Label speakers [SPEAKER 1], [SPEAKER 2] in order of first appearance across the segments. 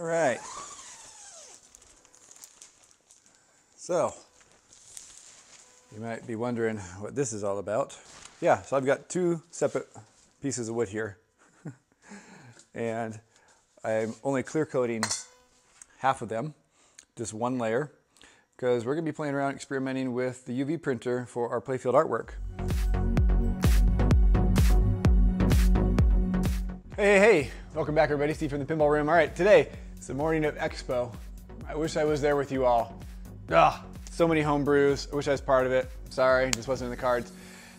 [SPEAKER 1] All right. So, you might be wondering what this is all about. Yeah, so I've got two separate pieces of wood here. And I'm only clear coating half of them, just one layer, because we're going to be playing around experimenting with the UV printer for our Playfield artwork. Hey, welcome back everybody, Steve from the Pinball Room. All right, today, it's the morning of Expo. I wish I was there with you all. So many home brews. I wish I was part of it. Sorry, just wasn't in the cards.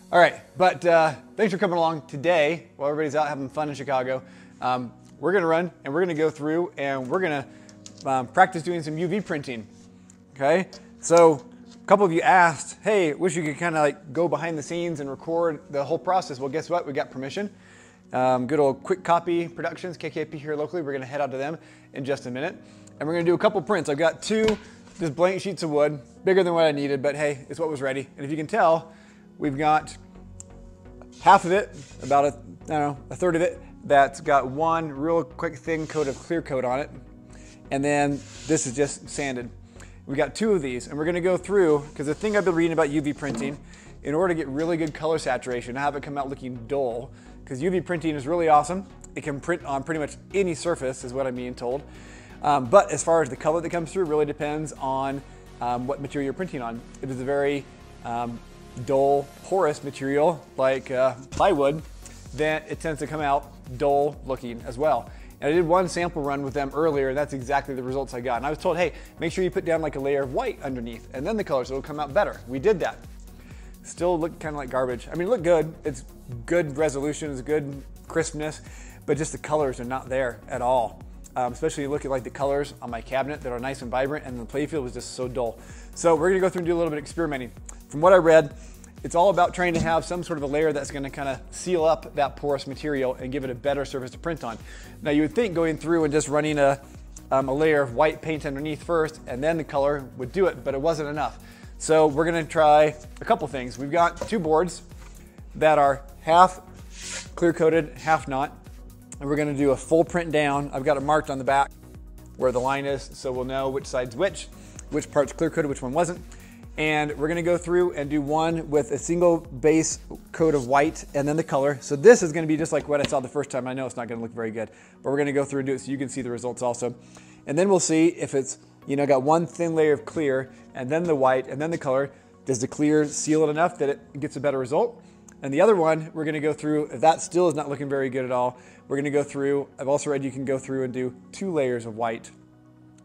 [SPEAKER 1] All right, but thanks for coming along today while everybody's out having fun in Chicago. We're gonna run and we're gonna go through and we're gonna practice doing some UV printing, okay? So a couple of you asked, hey, wish you could kind of like go behind the scenes and record the whole process. Well, guess what? We got permission. Good old Quick Copy Productions, KKP here locally. We're gonna head out to them in just a minute. And we're gonna do a couple prints. I've got two just blank sheets of wood, bigger than what I needed, but hey, it's what was ready. And if you can tell, we've got half of it, about a third of it, that's got one real quick thin coat of clear coat on it. And then this is just sanded. We've got two of these, and we're gonna go through, because the thing I've been reading about UV printing, in order to get really good color saturation, have it come out looking dull, because UV printing is really awesome. It can print on pretty much any surface, is what I'm being told. But as far as the color that comes through, really depends on what material you're printing on. If it's a very dull, porous material like plywood, then it tends to come out dull looking as well. And I did one sample run with them earlier, and that's exactly the results I got. And I was told, hey, make sure you put down like a layer of white underneath, and then the color, so it'll come out better. We did that. Still looked kind of like garbage. I mean, it looked good. It's good resolution, it's good crispness, but just the colors are not there at all. Especially you look at like the colors on my cabinet that are nice and vibrant, and the Playfield was just so dull. So we're gonna go through and do a little bit of experimenting. From what I read, it's all about trying to have some sort of a layer that's gonna kind of seal up that porous material and give it a better surface to print on. Now you would think going through and just running a layer of white paint underneath first and then the color would do it, but it wasn't enough. So we're gonna try a couple things. We've got two boards that are half clear coated, half not. And we're gonna do a full print down. I've got it marked on the back where the line is, so we'll know which side's which part's clear coated, which one wasn't. And we're gonna go through and do one with a single base coat of white and then the color. So this is gonna be just like what I saw the first time. I know it's not gonna look very good, but we're gonna go through and do it so you can see the results also. And then we'll see if it's, got one thin layer of clear and then the white and then the color. Does the clear seal it enough that it gets a better result? And the other one, we're gonna go through, if that still is not looking very good at all, we're gonna go through, I've also read you can go through and do 2 layers of white,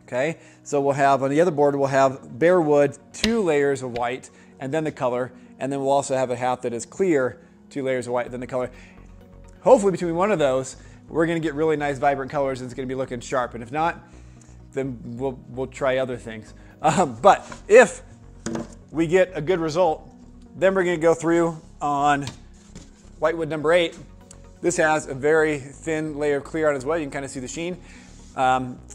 [SPEAKER 1] okay? So we'll have, on the other board, we'll have bare wood, 2 layers of white, and then the color, and then we'll also have a half that is clear, 2 layers of white, then the color. Hopefully between one of those, we're gonna get really nice vibrant colors and it's gonna be looking sharp, and if not, then we'll try other things. But if we get a good result, then we're gonna go through on whitewood number 8. This has a very thin layer of clear on as well. You can kind of see the sheen.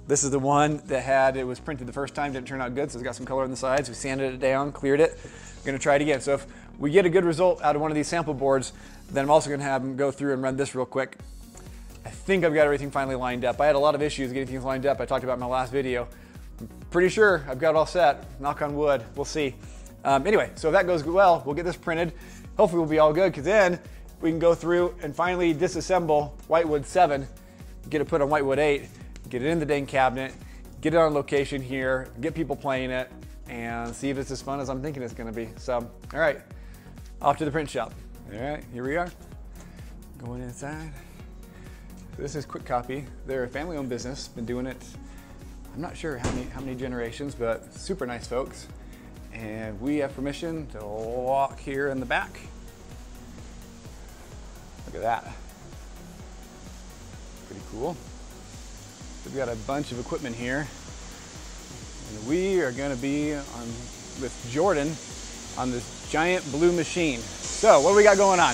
[SPEAKER 1] This is the one that it was printed the first time, didn't turn out good, so it's got some color on the sides. We sanded it down, cleared it. We're gonna try it again. So if we get a good result out of one of these sample boards, then I'm also gonna have them go through and run this real quick. I think I've got everything finally lined up. I had a lot of issues getting things lined up. I talked about in my last video. I'm pretty sure I've got it all set. Knock on wood, we'll see. Anyway, so if that goes well, we'll get this printed. Hopefully we'll be all good, because then we can go through and finally disassemble whitewood 7, get it put on whitewood 8, get it in the dang cabinet, get it on location here, get people playing it, and see if it's as fun as I'm thinking it's gonna be. So, all right, off to the print shop. All right, here we are, going inside. This is Quick Copy. They're a family-owned business, been doing it, I'm not sure how many generations, but super nice folks. And we have permission to walk here in the back. Look at that. Pretty cool. We've got a bunch of equipment here. And we are gonna be with Jordan on this giant blue machine. So, what do we got going on?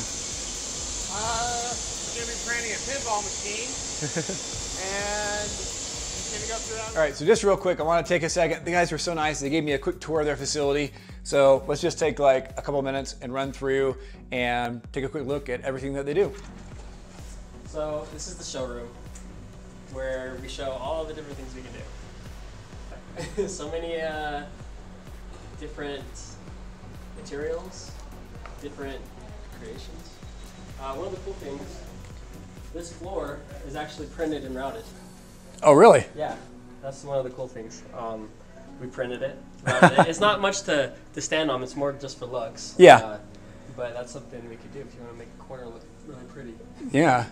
[SPEAKER 2] We're gonna be printing a pinball machine. And
[SPEAKER 1] all right, so just real quick, I want to take a second. The guys were so nice. They gave me a quick tour of their facility. So let's just take like a couple minutes and run through and take a quick look at everything that they do.
[SPEAKER 3] So this is the showroom. where we show all the different things we can do. So many different materials, different creations. One of the cool things, this floor is actually printed and routed.
[SPEAKER 1] Oh, really?
[SPEAKER 3] Yeah, that's one of the cool things. We printed it, routed it. It's not much to stand on, it's more just for looks.
[SPEAKER 1] Yeah.
[SPEAKER 3] But that's something we could do if you want to make a corner look really pretty.
[SPEAKER 1] Yeah.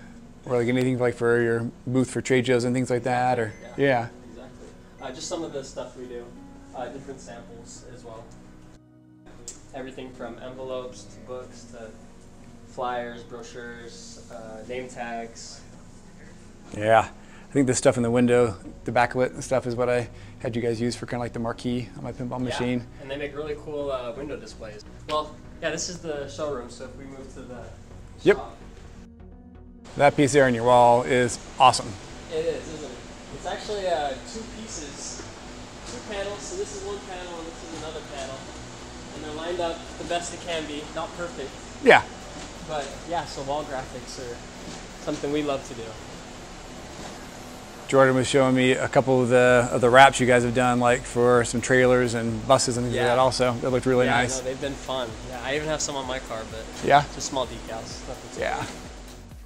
[SPEAKER 1] Or like anything like for your booth for trade shows and things like that, or yeah.
[SPEAKER 3] Exactly. Just some of the stuff we do, different samples as well. Everything from envelopes to books to flyers, brochures, name tags.
[SPEAKER 1] Yeah. I think the stuff in the window, the backlit and stuff is what I had you guys use for kind of like the marquee on my pinball machine.
[SPEAKER 3] And they make really cool window displays. Well, yeah, this is the showroom, so if we move to the shop.
[SPEAKER 1] That piece there on your wall is awesome.
[SPEAKER 3] It is, isn't it? It's actually two pieces, two panels. So this is one panel and this is another panel. And they're lined up the best it can be, not perfect.
[SPEAKER 1] Yeah.
[SPEAKER 3] But yeah, so wall graphics are something we love to do.
[SPEAKER 1] Jordan was showing me a couple of the wraps you guys have done, like for some trailers and buses and things like that also. That looked really nice.
[SPEAKER 3] No, they've been fun. Yeah, I even have some on my car, but just small decals. Nothing
[SPEAKER 1] yeah.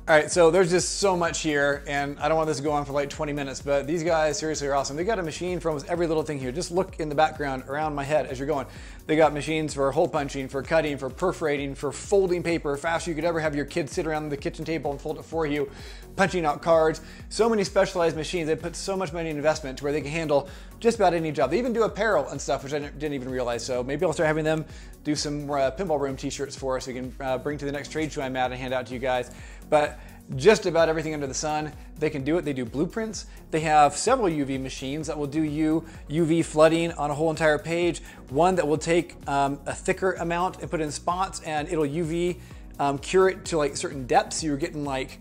[SPEAKER 1] All right, so there's just so much here, and I don't want this to go on for like 20 minutes, but these guys seriously are awesome. They got a machine for almost every little thing here. Just look in the background around my head as you're going. They got machines for hole punching, for cutting, for perforating, for folding paper, faster you could ever have your kids sit around the kitchen table and fold it for you, punching out cards. So many specialized machines. They put so much money in investment to where they can handle just about any job. They even do apparel and stuff, which I didn't even realize. So maybe I'll start having them do some Pinball Room t-shirts for us so we can bring to the next trade show I'm at and hand out to you guys. But just about everything under the sun, they can do it. They do blueprints. They have several UV machines that will do UV flooding on a whole entire page. One that will take a thicker amount and put it in spots, and it'll UV cure it to like certain depths. So you're getting like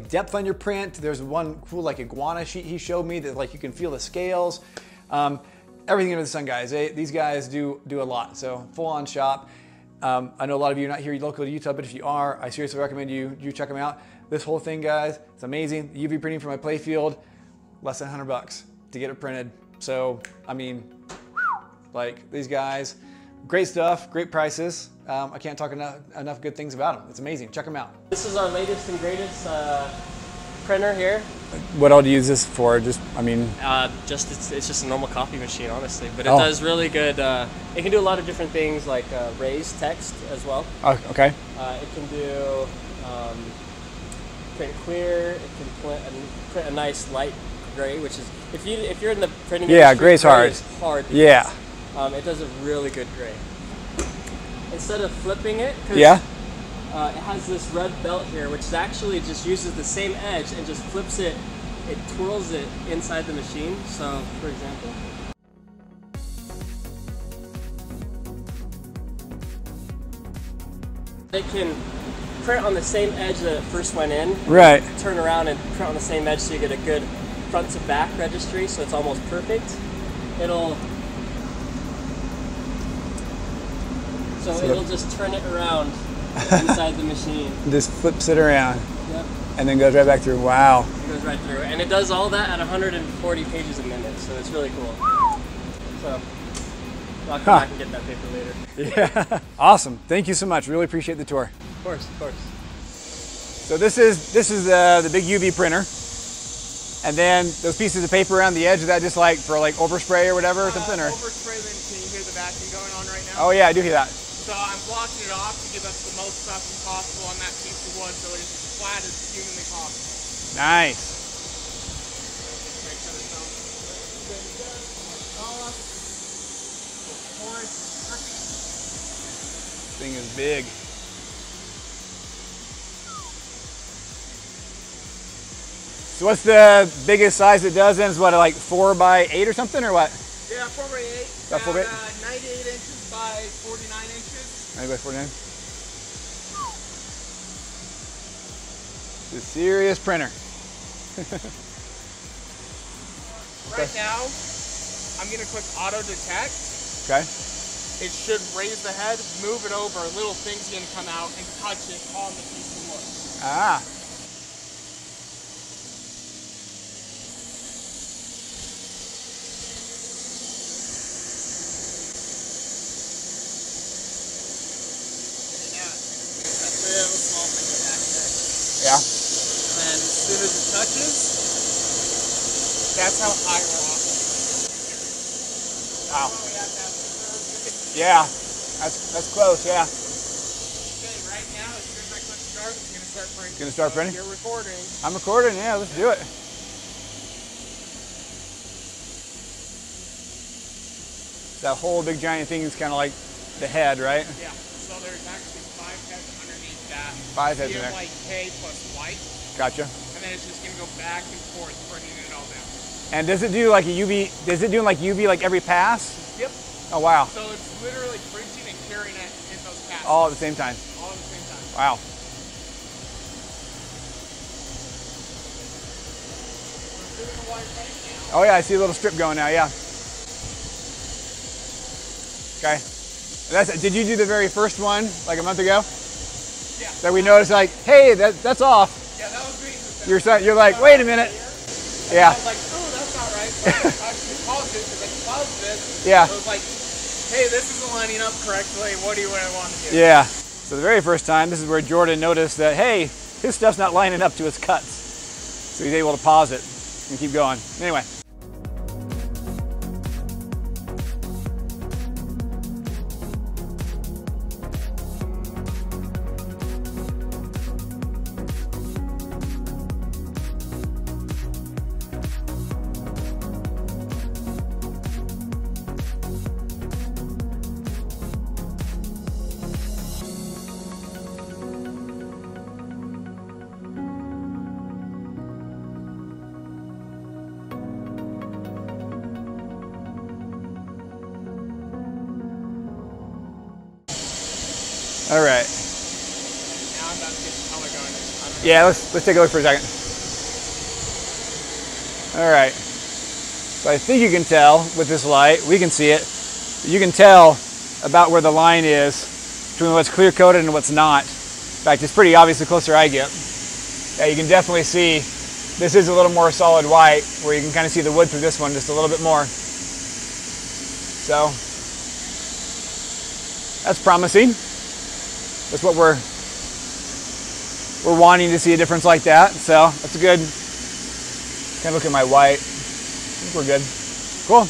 [SPEAKER 1] depth on your print. There's one cool like iguana sheet he showed me that like you can feel the scales. Everything under the sun, guys. These guys do a lot. So full on shop. I know a lot of you are not here local to Utah, but if you are, I seriously recommend you check them out. This whole thing, guys, it's amazing. UV printing for my Playfield, less than $100 to get it printed. So, I mean, like these guys, great stuff, great prices. I can't talk enough good things about them. It's amazing. Check them out.
[SPEAKER 3] This is our latest and greatest printer here.
[SPEAKER 1] What all do you use this for? Just, I mean,
[SPEAKER 3] it's just a normal copy machine, honestly. But it does really good. It can do a lot of different things, like raise text as well.
[SPEAKER 1] Oh, okay.
[SPEAKER 3] It can do print clear. It can print a nice light gray, which is if you're in the printing industry,
[SPEAKER 1] gray's hard.
[SPEAKER 3] Is hard.
[SPEAKER 1] Yeah.
[SPEAKER 3] It does a really good gray. Instead of flipping it, it has this red belt here, which actually just uses the same edge and just flips it. It twirls it inside the machine. So, for example, it can print on the same edge that it first went in.
[SPEAKER 1] Right.
[SPEAKER 3] Turn around and print on the same edge so you get a good front to back registry, so it's almost perfect. It'll just turn it around inside the machine.
[SPEAKER 1] Just flips it around.
[SPEAKER 3] Yep.
[SPEAKER 1] And then goes right back through. Wow.
[SPEAKER 3] It goes right through. And it does all that at 140 pages a minute, so it's really cool. So I'll come back and get that paper later.
[SPEAKER 1] Yeah. Awesome. Thank you so much. Really appreciate the tour.
[SPEAKER 3] Of course, of course.
[SPEAKER 1] So this is the big UV printer. And then those pieces of paper around the edge, is that just like for like overspray or whatever or something? Or?
[SPEAKER 2] Overspray, then can you hear the vacuum going on right now?
[SPEAKER 1] Oh yeah, I do hear that.
[SPEAKER 2] So I'm blocking it off to give us the most suction possible on that piece of wood so it's as flat as humanly possible.
[SPEAKER 1] Nice.
[SPEAKER 2] Make sure there's no
[SPEAKER 1] This thing is big. So what's the biggest size it does then? Is what, like 4x8 or something, or what?
[SPEAKER 2] Yeah, 4x8.
[SPEAKER 1] About 4x8?
[SPEAKER 2] 98 inches by 49 inches.
[SPEAKER 1] 90 by 49. It's a serious printer.
[SPEAKER 2] Right now, I'm going to click auto detect.
[SPEAKER 1] Okay.
[SPEAKER 2] It should raise the head, move it over, little things going to come out and touch it on the piece of wood.
[SPEAKER 1] Ah.
[SPEAKER 2] touches, that's how high we're off.
[SPEAKER 1] Wow. Yeah, that's close, yeah.
[SPEAKER 2] Okay, right now, as soon as I click start, it's going to start printing.
[SPEAKER 1] Gonna start printing?
[SPEAKER 2] You're recording.
[SPEAKER 1] I'm recording, yeah, let's do it. That whole big giant thing is kind of like the head, right?
[SPEAKER 2] Yeah, so there's actually 5 heads underneath that.
[SPEAKER 1] 5 heads in there.
[SPEAKER 2] CMYK plus white.
[SPEAKER 1] Gotcha.
[SPEAKER 2] And then it's just going to go back and forth, printing it all down.
[SPEAKER 1] And does it do like a UV, is it doing like UV like every pass?
[SPEAKER 2] Yep.
[SPEAKER 1] Oh, wow.
[SPEAKER 2] So it's literally printing and carrying it in those passes.
[SPEAKER 1] All at the same time.
[SPEAKER 2] All at the same time.
[SPEAKER 1] Wow. Oh yeah, I see a little strip going now, yeah. Okay. Did you do the very first one like a month ago?
[SPEAKER 2] Yeah.
[SPEAKER 1] That we noticed like, hey, that's off.
[SPEAKER 2] Yeah, that was me.
[SPEAKER 1] You're like, wait a minute. Yeah.
[SPEAKER 2] I was like, oh, that's not right. So I actually paused it because I paused it.
[SPEAKER 1] Yeah.
[SPEAKER 2] I was like, hey, this isn't lining up correctly. What do you want to do?
[SPEAKER 1] Yeah. So the very first time, this is where Jordan noticed that, hey, his stuff's not lining up to his cuts. So he's able to pause it and keep going. Anyway. All right.
[SPEAKER 2] Now I'm about to get the color going.
[SPEAKER 1] Yeah, let's take a look for a second. All right. So I think you can tell with this light, we can see it. You can tell about where the line is between what's clear coated and what's not. In fact, it's pretty obvious the closer I get. Yeah, you can definitely see this is a little more solid white, where you can kind of see the wood through this one just a little bit more. So that's promising. That's what we're wanting to see, a difference like that. So that's a good, kind of look at my white. I think we're good. Cool.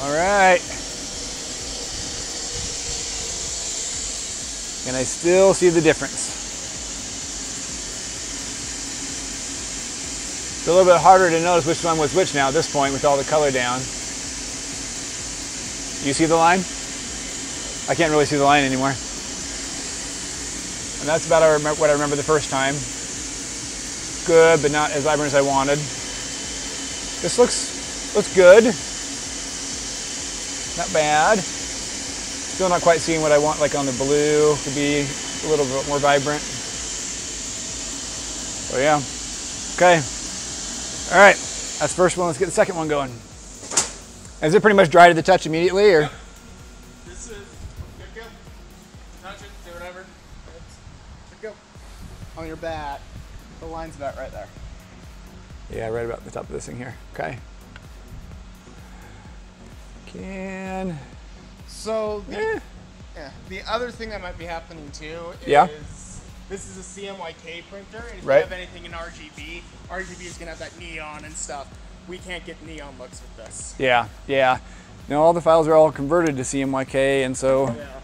[SPEAKER 1] All right. And I still see the difference. It's a little bit harder to notice which one was which now at this point with all the color down. You see the line? I can't really see the line anymore. And that's about what I remember the first time. Good, but not as vibrant as I wanted. This looks good. Not bad. Still not quite seeing what I want, like on the blue. Could be a little bit more vibrant. So yeah. Okay. All right. That's the first one. Let's get the second one going. Is it pretty much dry to the touch immediately, or?
[SPEAKER 2] This is good go. Touch it, do whatever. It's good go. On your bat, the line's about right there.
[SPEAKER 1] Yeah, right about the top of this thing here. Okay.
[SPEAKER 2] So the other thing that might be happening too is this is a CMYK printer, and if you have anything in RGB, RGB is gonna have that neon and stuff. We can't get neon looks with this.
[SPEAKER 1] Yeah, yeah. No, all the files are all converted to CMYK, and so.
[SPEAKER 2] Yeah.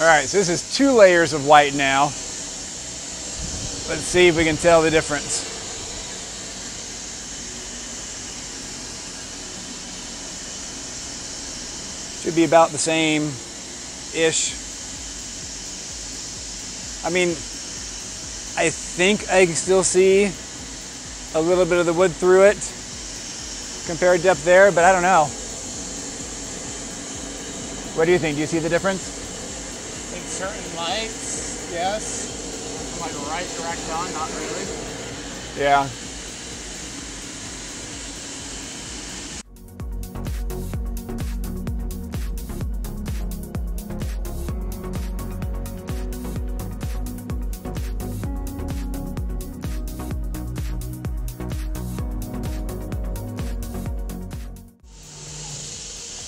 [SPEAKER 1] All right, so this is 2 layers of white now. Let's see if we can tell the difference. Should be about the same-ish. I mean, I think I can still see a little bit of the wood through it compared to up there, but I don't know. What do you think? Do you see the difference?
[SPEAKER 2] In certain lights, yes. Like right direct on, not really.
[SPEAKER 1] Yeah.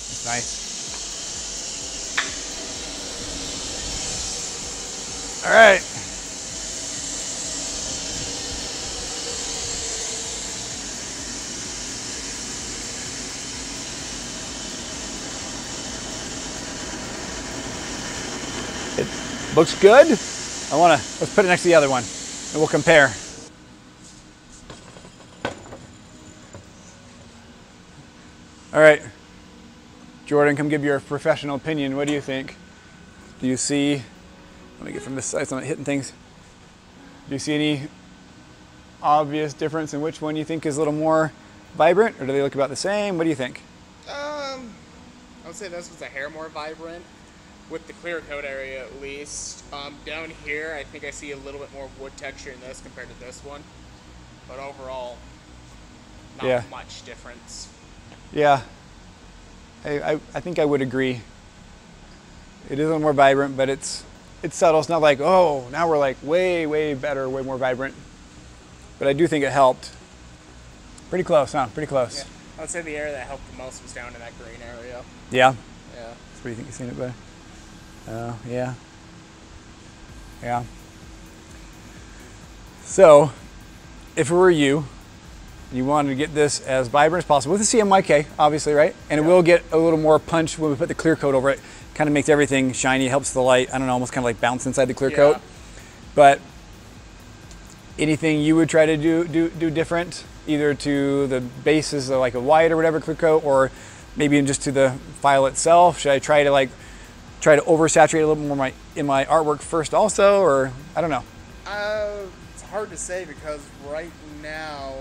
[SPEAKER 1] It's nice. All right. It looks good. Let's put it next to the other one and we'll compare. All right, Jordan, come give your professional opinion. What do you think? Do you see, let me get from this side so I'm not hitting things. Do you see any obvious difference in which one you think is a little more vibrant, or do they look about the same? What do you think?
[SPEAKER 2] I would say this was a hair more vibrant, with the clear coat area at least. Down here, I think I see a little bit more wood texture in this compared to this one, but overall, not much difference.
[SPEAKER 1] Yeah, I think I would agree. It is a little more vibrant, but it's subtle. It's not like, oh, now we're like way better, way more vibrant. But I do think it helped. Pretty close, huh? Pretty close.
[SPEAKER 2] Yeah. I would say the area that helped the most was down in that green area.
[SPEAKER 1] Yeah?
[SPEAKER 2] Yeah.
[SPEAKER 1] So what do you think you've seen it better? Oh, yeah. Yeah. So, if it were you, you wanted to get this as vibrant as possible with the CMYK, obviously, right? And it will get a little more punch when we put the clear coat over it. Kind of makes everything shiny, helps the light, I don't know, almost kind of like bounce inside the clear coat. But anything you would try to do different, either to the bases of like a white or whatever clear coat, or maybe just to the file itself? Should I try to oversaturate a little more in my artwork first also, or I don't know?
[SPEAKER 2] It's hard to say because right now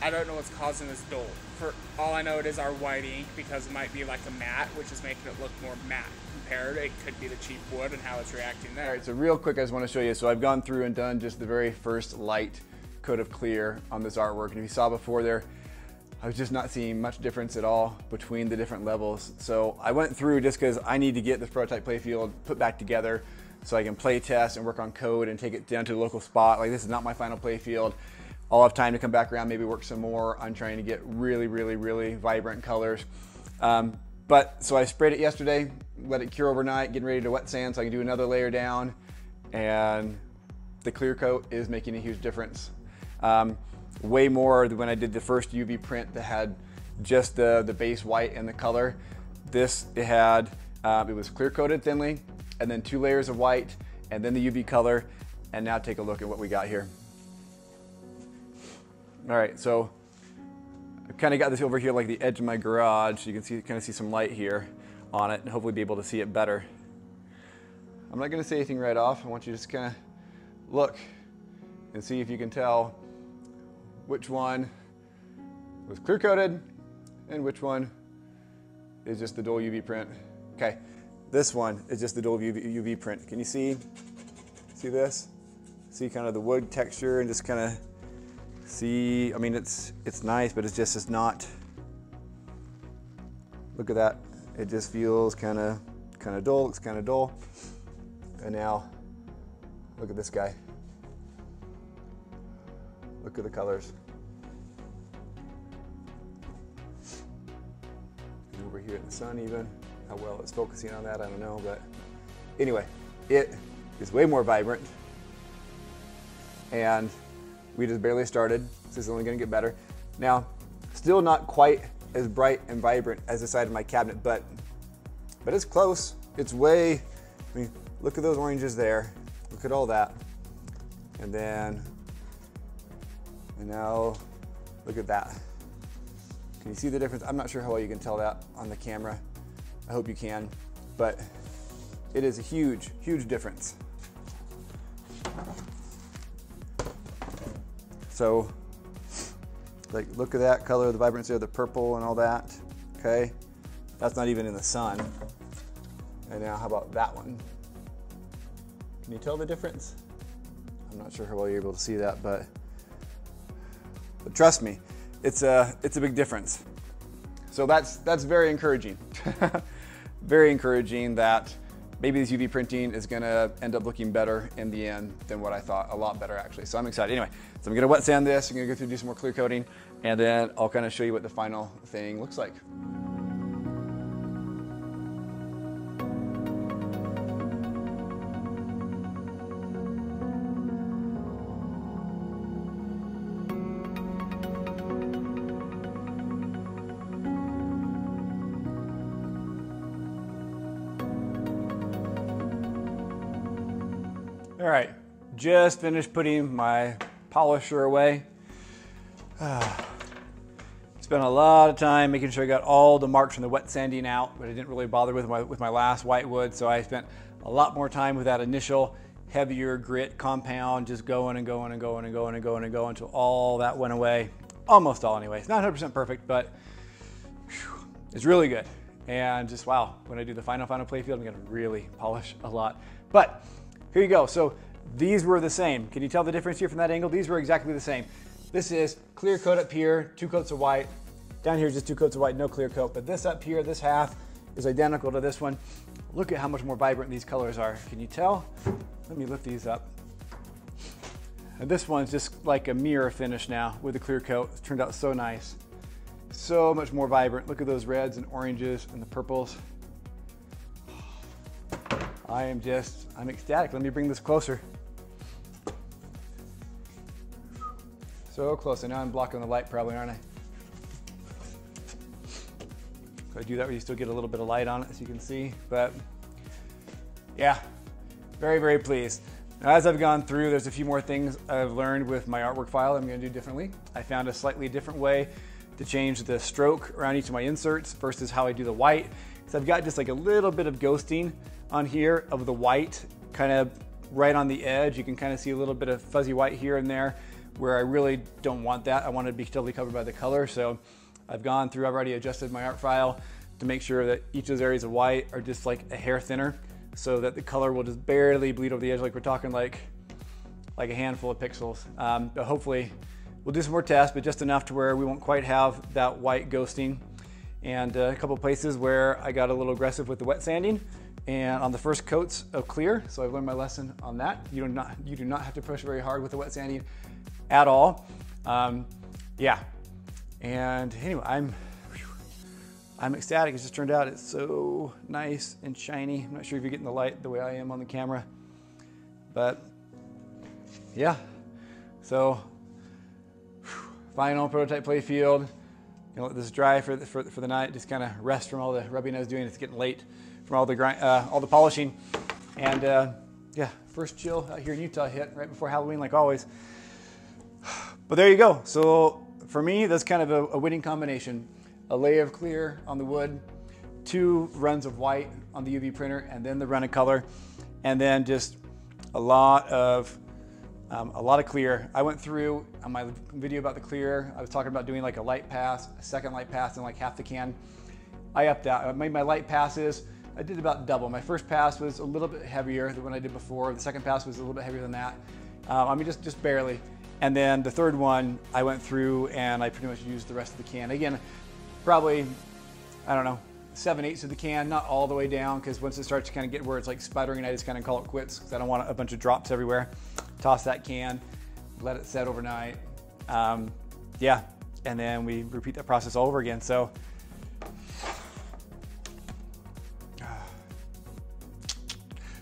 [SPEAKER 2] I don't know what's causing this dull. For all I know, it is our white ink because it might be like a matte, which is making it look more matte compared. It could be the cheap wood and how it's reacting there.
[SPEAKER 1] All right, so real quick, I just want to show you. So I've gone through and done just the very first light coat of clear on this artwork. And if you saw before there, I was just not seeing much difference at all between the different levels. So I went through just because I need to get this prototype playfield put back together so I can play test and work on code and take it down to the local spot. Like, this is not my final playfield. I'll have time to come back around, maybe work some more on trying to get really vibrant colors. So I sprayed it yesterday, let it cure overnight, getting ready to wet sand so I can do another layer down, and the clear coat is making a huge difference. Way more than when I did the first UV print that had just the base white and the color. This, it was clear coated thinly, and then 2 layers of white, and then the UV color, and now take a look at what we got here. All right, so I've kind of got this over here like the edge of my garage. You can kind of see some light here on it and hopefully be able to see it better. I'm not going to say anything right off. I want you to just kind of look and see if you can tell which one was clear coated and which one is just the dual UV print. Okay, this one is just the dual UV print. Can you see this? See kind of the wood texture and just kind of see, I mean, it's nice, but it's not, look at that. It just feels kind of dull, looks kind of dull. And now, look at this guy. Look at the colors. And over here in the sun even, how well it's focusing on that, I don't know, but anyway, it is way more vibrant. And we just barely started. This is only going to get better. Now, still not quite as bright and vibrant as the side of my cabinet, but it's close. It's way, I mean, look at those oranges there. Look at all that. And now look at that. Can you see the difference? I'm not sure how well you can tell that on the camera. I hope you can, but it is a huge, huge difference. So, like, look at that color, the vibrancy of the purple and all that, okay? That's not even in the sun. And now how about that one? Can you tell the difference? I'm not sure how well you're able to see that, but trust me, it's a big difference. So that's very encouraging. Very encouraging that maybe this UV printing is gonna end up looking better in the end than what I thought, a lot better actually. So I'm excited. Anyway, so I'm gonna wet sand this, I'm gonna go through and do some more clear coating, and then I'll kind of show you what the final thing looks like. All right, just finished putting my polisher away. Spent a lot of time making sure I got all the marks from the wet sanding out, but I didn't really bother with my last white wood, so I spent a lot more time with that initial heavier grit compound, just going and going and going and going and going and going until all that went away. Almost all anyway. It's not 100% perfect, but whew, it's really good. And just wow, when I do the final Playfield, I'm gonna really polish a lot. But here you go. So these were the same. Can you tell the difference here from that angle? These were exactly the same. This is clear coat up here, 2 coats of white. Down here is just 2 coats of white, no clear coat. But this up here, this half is identical to this one. Look at how much more vibrant these colors are. Can you tell? Let me lift these up. And this one's just like a mirror finish now with the clear coat. It's turned out so nice. So much more vibrant. Look at those reds and oranges and the purples. I'm ecstatic. Let me bring this closer. So close. And now I'm blocking the light probably, aren't I? If I do that, you still get a little bit of light on it, as you can see. But yeah, very, very pleased. Now, as I've gone through, there's a few more things I've learned with my artwork file I'm going to do differently. I found a slightly different way to change the stroke around each of my inserts versus how I do the white. So I've got just like a little bit of ghosting on here of the white, kind of right on the edge. You can kind of see a little bit of fuzzy white here and there where I really don't want that. I want it to be totally covered by the color. So I've gone through, I've already adjusted my art file to make sure that each of those areas of white are just like a hair thinner so that the color will just barely bleed over the edge. Like we're talking like a handful of pixels. But hopefully we'll do some more tests, but just enough to where we won't quite have that white ghosting. And a couple of places where I got a little aggressive with the wet sanding and on the first coats of clear. So I've learned my lesson on that. You do not have to push very hard with the wet sanding at all. Yeah. And anyway, I'm ecstatic. It just turned out it's so nice and shiny. I'm not sure if you're getting the light the way I am on the camera, but yeah. So final prototype Playfield. Gonna let this dry for the night. Just kind of rest from all the rubbing I was doing. It's getting late from all the polishing. And yeah, first chill out here in Utah hit right before Halloween, like always. But there you go. So for me, that's kind of a winning combination. A layer of clear on the wood, 2 runs of white on the UV printer, and then the run of color, and then just a lot of clear. I went through on my video about the clear. I was talking about doing like a light pass, a second light pass, and like half the can. I upped that. I made my light passes. I did about double. My first pass was a little bit heavier than what I did before. The second pass was a little bit heavier than that. I mean, just barely. And then the third one, I went through and I pretty much used the rest of the can. Again, probably, I don't know, 7/8 of the can, not all the way down, because once it starts to kind of get where it's like sputtering, I just kind of call it quits because I don't want a bunch of drops everywhere. Toss that can, let it set overnight. Yeah, and then we repeat that process all over again. So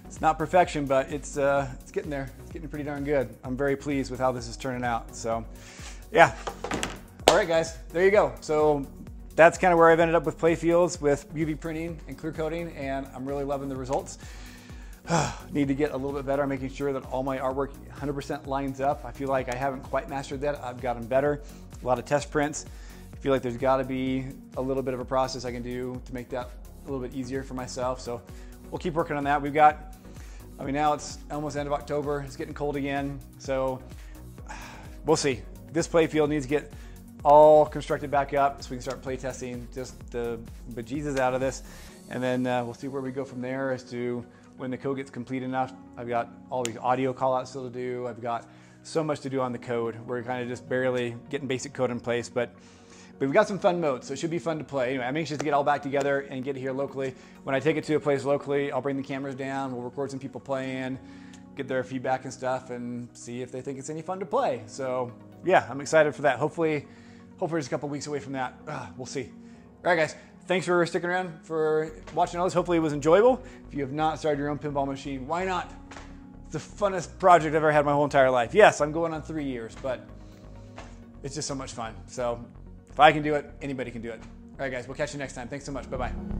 [SPEAKER 1] it's not perfection, but it's getting there. It's getting pretty darn good. I'm very pleased with how this is turning out. So yeah. All right, guys, there you go. So that's kind of where I've ended up with Playfields with UV printing and clear coating, and I'm really loving the results. Need to get a little bit better, making sure that all my artwork 100% lines up. I feel like I haven't quite mastered that. I've gotten better. A lot of test prints. I feel like there's got to be a little bit of a process I can do to make that a little bit easier for myself. So we'll keep working on that. We've got, I mean, now it's almost end of October. It's getting cold again. So we'll see. This playfield needs to get all constructed back up so we can start play testing just the bejesus out of this. And then we'll see where we go from there as to when the code gets complete enough. I've got all these audio call outs still to do. I've got so much to do on the code. We're kind of just barely getting basic code in place, but we've got some fun modes, so it should be fun to play. Anyway, I'm anxious to get all back together and get it here locally. When I take it to a place locally, I'll bring the cameras down, we'll record some people playing, get their feedback and stuff, and see if they think it's any fun to play. So yeah, I'm excited for that. Hopefully just a couple weeks away from that. We'll see. All right, guys. Thanks for sticking around, for watching all this. Hopefully it was enjoyable. If you have not started your own pinball machine, why not? It's the funnest project I've ever had my whole entire life. Yes, I'm going on 3 years, but it's just so much fun. So if I can do it, anybody can do it. All right, guys, we'll catch you next time. Thanks so much. Bye-bye.